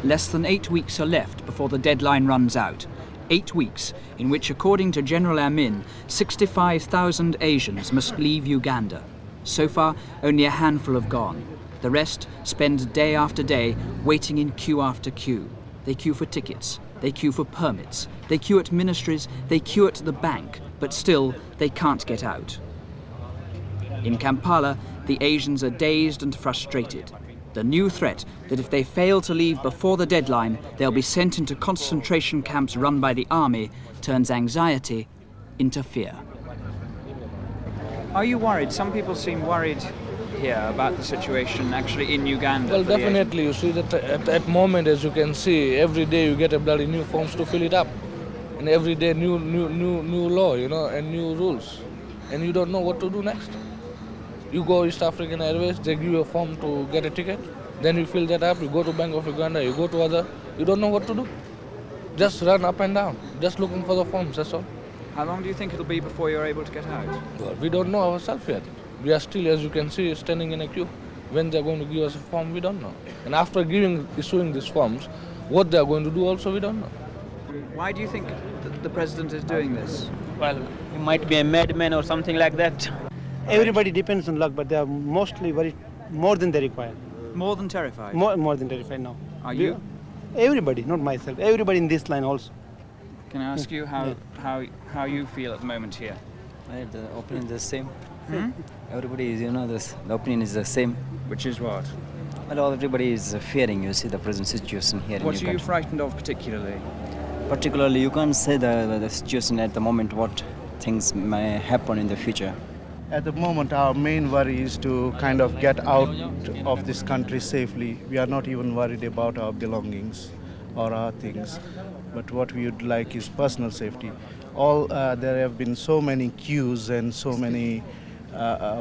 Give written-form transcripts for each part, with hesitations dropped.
Less than 8 weeks are left before the deadline runs out. 8 weeks in which, according to General Amin, 65,000 Asians must leave Uganda. So far, only a handful have gone. The rest spend day after day waiting in queue after queue. They queue for tickets, they queue for permits, they queue at ministries, they queue at the bank, but still they can't get out. In Kampala, the Asians are dazed and frustrated. The new threat that if they fail to leave before the deadline, they'll be sent into concentration camps run by the army turns anxiety into fear. Are you worried? Some people seem worried here about the situation actually in Uganda. Well, definitely. You see that at that moment, as you can see, every day you get a bloody new forms to fill it up. And every day new law, you know, and new rules. And you don't know what to do next. You go East African Airways, they give you a form to get a ticket. Then you fill that up, you go to Bank of Uganda, you go to other, you don't know what to do. Just run up and down, just looking for the forms, that's all. How long do you think it'll be before you're able to get out? Well, we don't know ourselves yet. We are still, as you can see, standing in a queue. When they're going to give us a form, we don't know. And after issuing these forms, what they're going to do also, we don't know. Why do you think that the president is doing this? Well, he might be a madman or something like that. Everybody depends on luck, but they are mostly worried more than they require. More than terrified? More than terrified now. Are you? Everybody, not myself. Everybody in this line also. Can I ask you how you feel at the moment here? The opinion is the same. Everybody is, the opinion is the same. Which is what? Well, everybody is fearing, you see, the present situation here in Uganda. What are you frightened of particularly? Particularly, you can't say the situation at the moment, what things may happen in the future. At the moment, our main worry is to kind of get out of this country safely. We are not even worried about our belongings or our things, but what we would like is personal safety. There have been so many queues and so many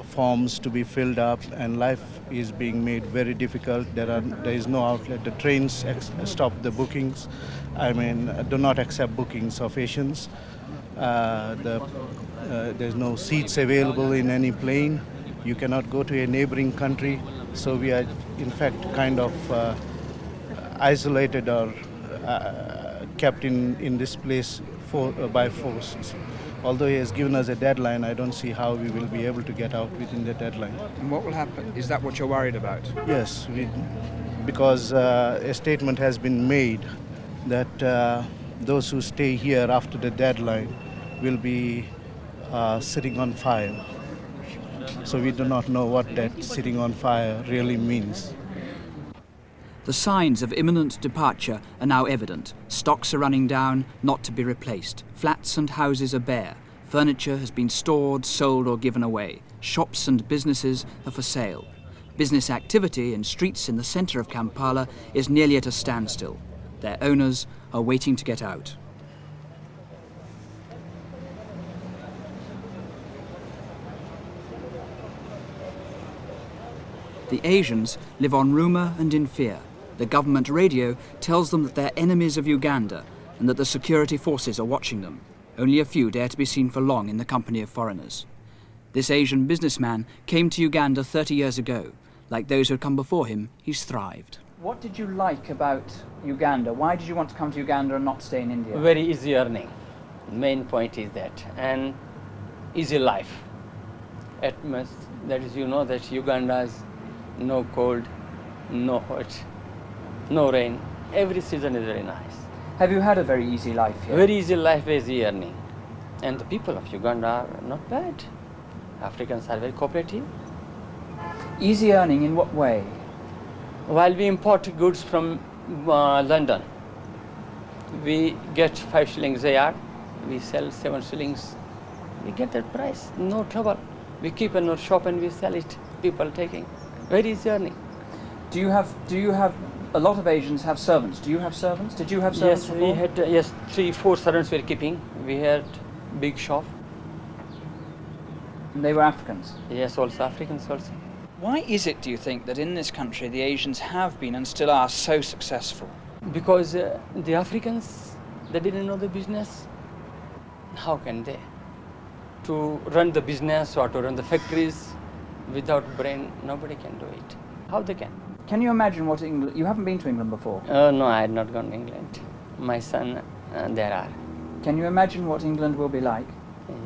forms to be filled up, and life is being made very difficult. There is no outlet. The trains stop the bookings. Do not accept bookings of Asians. There's no seats available in any plane. You cannot go to a neighboring country. So we are, in fact, kind of isolated or kept in this place by force. Although he has given us a deadline, I don't see how we will be able to get out within the deadline. And what will happen? Is that what you're worried about? Yes, because a statement has been made that those who stay here after the deadline will be sitting on fire. So we do not know what that sitting on fire really means. The signs of imminent departure are now evident. Stocks are running down, not to be replaced. Flats and houses are bare. Furniture has been stored, sold or given away. Shops and businesses are for sale. Business activity in streets in the centre of Kampala is nearly at a standstill. Their owners are waiting to get out. The Asians live on rumour and in fear. The government radio tells them that they're enemies of Uganda and that the security forces are watching them. Only a few dare to be seen for long in the company of foreigners. This Asian businessman came to Uganda 30 years ago. Like those who had come before him, he's thrived. What did you like about Uganda? Why did you want to come to Uganda and not stay in India? Very easy earning. Main point is that. And easy life. At most, that is, that Uganda is no cold, no hot, no rain. Every season is very nice. Have you had a very easy life here? Very easy life, easy earning. And the people of Uganda are not bad. Africans are very cooperative. Easy earning in what way? While we import goods from London, we get 5 shillings a yard. We sell 7 shillings. We get that price, no trouble. We keep in our shop and we sell it. People taking. Very easy earning. Do you have a lot of Asians have servants? Do you have servants? Did you have servants before? We had 3-4 servants we were keeping. We had big shop. And they were Africans? Yes, also Africans also. Why is it, do you think, that in this country the Asians have been and still are so successful? Because the Africans, they didn't know the business. How can they? To run the business or to run the factories without brain, nobody can do it. How they can? Can you imagine what England... You haven't been to England before? No, I had not gone to England. My son, there are. Can you imagine what England will be like?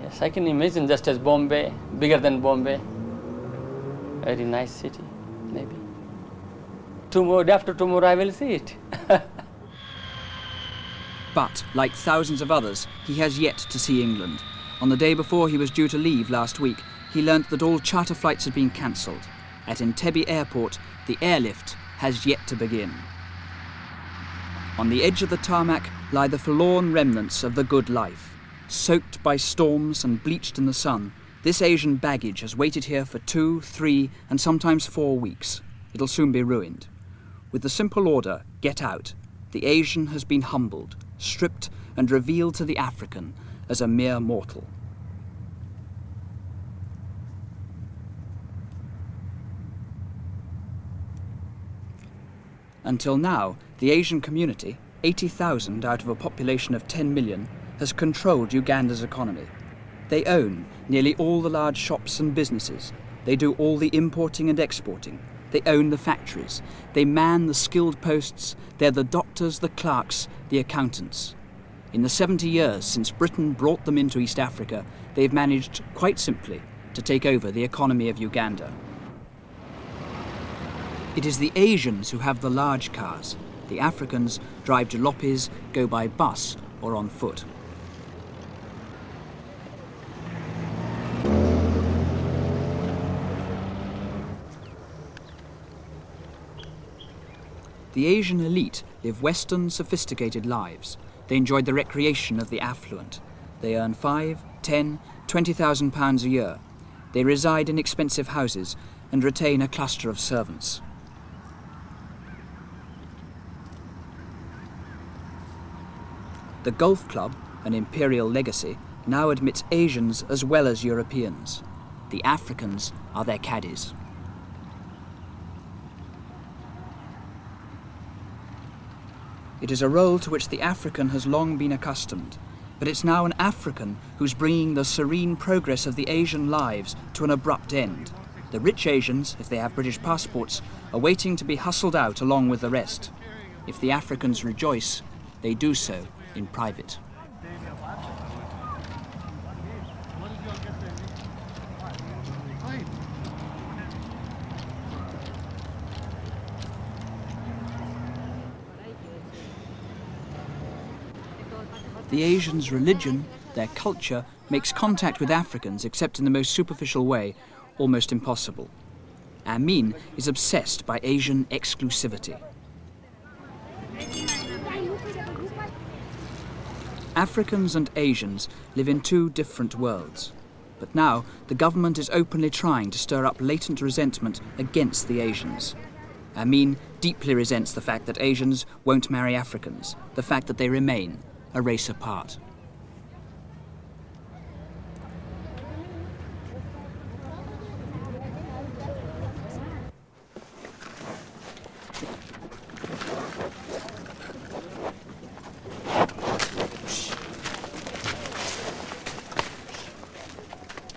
Yes, I can imagine just as Bombay, bigger than Bombay. Very nice city, maybe. Tomorrow, day after tomorrow, I will see it. But, like thousands of others, he has yet to see England. On the day before he was due to leave last week, he learnt that all charter flights had been cancelled. At Entebbe Airport, the airlift has yet to begin. On the edge of the tarmac lie the forlorn remnants of the good life. Soaked by storms and bleached in the sun, this Asian baggage has waited here for 2, 3, and sometimes 4 weeks. It'll soon be ruined. With the simple order, get out, the Asian has been humbled, stripped and revealed to the African as a mere mortal. Until now, the Asian community, 80,000 out of a population of 10 million, has controlled Uganda's economy. They own nearly all the large shops and businesses. They do all the importing and exporting. They own the factories. They man the skilled posts. They're the doctors, the clerks, the accountants. In the 70 years since Britain brought them into East Africa, they've managed, quite simply, to take over the economy of Uganda. It is the Asians who have the large cars. The Africans drive jalopies, go by bus or on foot. The Asian elite live Western, sophisticated lives. They enjoy the recreation of the affluent. They earn 5, 10, 20,000 pounds a year. They reside in expensive houses and retain a cluster of servants. The Golf Club, an imperial legacy, now admits Asians as well as Europeans. The Africans are their caddies. It is a role to which the African has long been accustomed, but it's now an African who's bringing the serene progress of the Asian lives to an abrupt end. The rich Asians, if they have British passports, are waiting to be hustled out along with the rest. If the Africans rejoice, they do so in private. The Asians' religion, their culture, makes contact with Africans, except in the most superficial way, almost impossible. Amin is obsessed by Asian exclusivity. Africans and Asians live in two different worlds. But now, the government is openly trying to stir up latent resentment against the Asians. Amin deeply resents the fact that Asians won't marry Africans, the fact that they remain a race apart.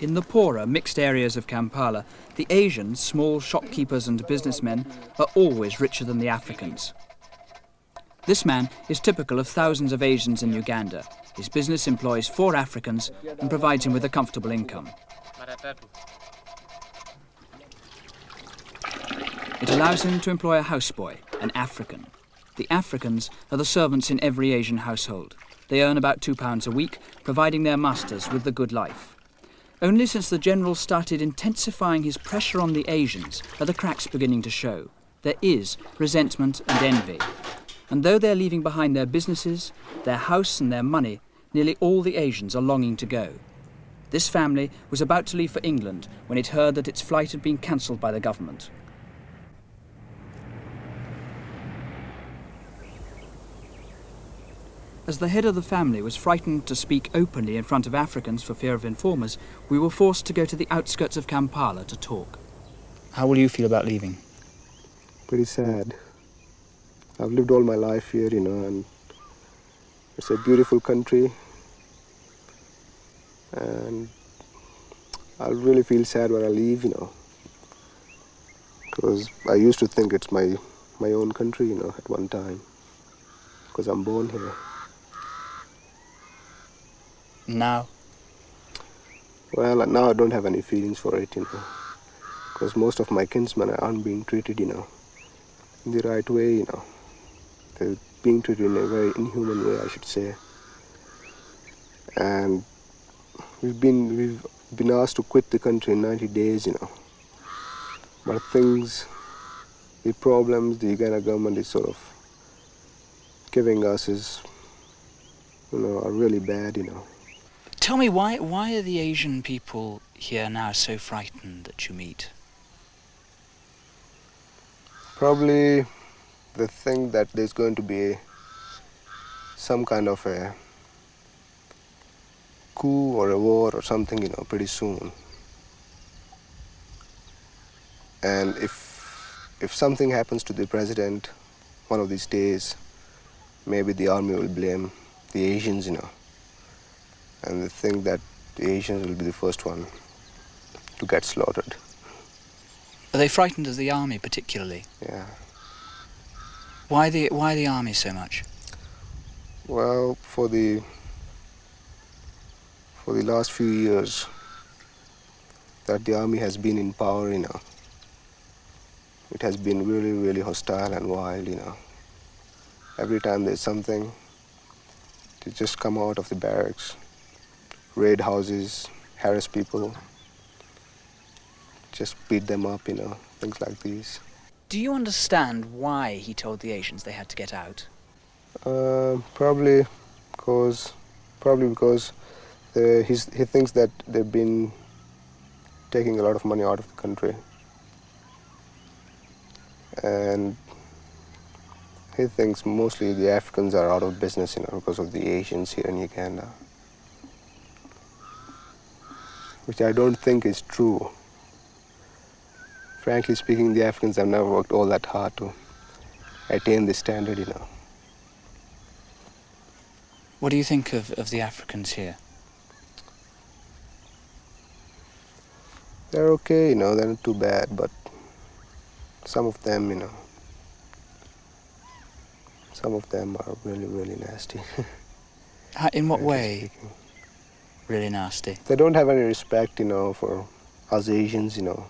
In the poorer, mixed areas of Kampala, the Asians, small shopkeepers and businessmen, are always richer than the Africans. This man is typical of thousands of Asians in Uganda. His business employs 4 Africans and provides him with a comfortable income. It allows him to employ a houseboy, an African. The Africans are the servants in every Asian household. They earn about £2 a week, providing their masters with the good life. Only since the general started intensifying his pressure on the Asians are the cracks beginning to show. There is resentment and envy. And though they're leaving behind their businesses, their house and their money, nearly all the Asians are longing to go. This family was about to leave for England when it heard that its flight had been cancelled by the government. As the head of the family was frightened to speak openly in front of Africans for fear of informers, we were forced to go to the outskirts of Kampala to talk. How will you feel about leaving? Pretty sad. I've lived all my life here, and it's a beautiful country. And I'll really feel sad when I leave, Because I used to think it's my own country, you know, at one time, because I'm born here. Now? Well, now I don't have any feelings for it, you know, because most of my kinsmen aren't being treated, you know, in the right way, you know. They're being treated in a very inhuman way, I should say. And we've been asked to quit the country in 90 days, you know. But the problems the Uganda government is sort of giving us are really bad, you know. Tell me, why are the Asian people here now so frightened that you meet? Probably they think that there's going to be some kind of a coup or a war or something, you know, pretty soon. And if something happens to the president one of these days, maybe the army will blame the Asians, you know. And they think that the Asians will be the first one to get slaughtered. Are they frightened of the army particularly? Yeah. Why the army so much? Well, for the last few years that the army has been in power, you know, it has been really, really hostile and wild, you know. Every time there's something, they just come out of the barracks, raid houses, harass people, just beat them up, you know, things like these. Do you understand why he told the Asians they had to get out? Probably because he thinks that they've been taking a lot of money out of the country, and he thinks mostly the Africans are out of business, you know, because of the Asians here in Uganda, which I don't think is true. Frankly speaking, the Africans have never worked all that hard to attain this standard, you know. What do you think of the Africans here? They're okay, you know, they're not too bad, but some of them, you know, some of them are really, really nasty. In what Frankly way? speaking. Really nasty. They don't have any respect, you know, for us Asians, you know.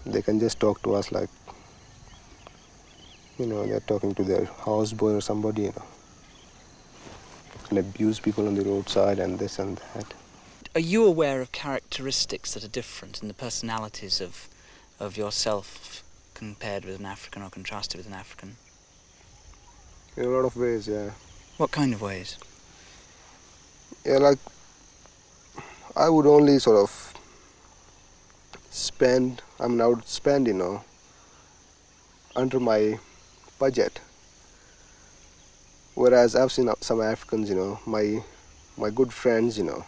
They can just talk to us like, you know, they're talking to their houseboy or somebody, you know, and abuse people on the roadside and this and that. Are you aware of characteristics that are different in the personalities of yourself compared with an African or contrasted with an African? In a lot of ways, yeah. What kind of ways? Yeah, like, I would only sort of I would spend, you know, under my budget. Whereas I've seen some Africans, you know, my good friends, you know,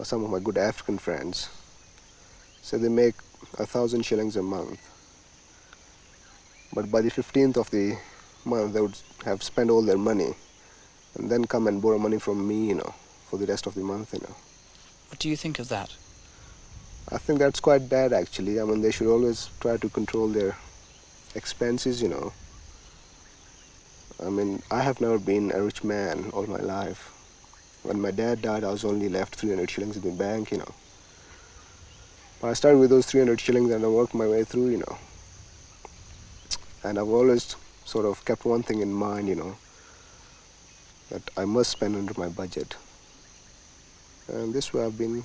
some of my good African friends, so they make 1,000 shillings a month. But by the 15th of the month, they would have spent all their money and then come and borrow money from me, you know, for the rest of the month, you know. What do you think of that? I think that's quite bad, actually. I mean, they should always try to control their expenses, you know. I mean, I have never been a rich man all my life. When my dad died, I was only left 300 shillings in the bank, you know. But I started with those 300 shillings and I worked my way through, you know. And I've always sort of kept one thing in mind, you know, that I must spend under my budget. And this way I've been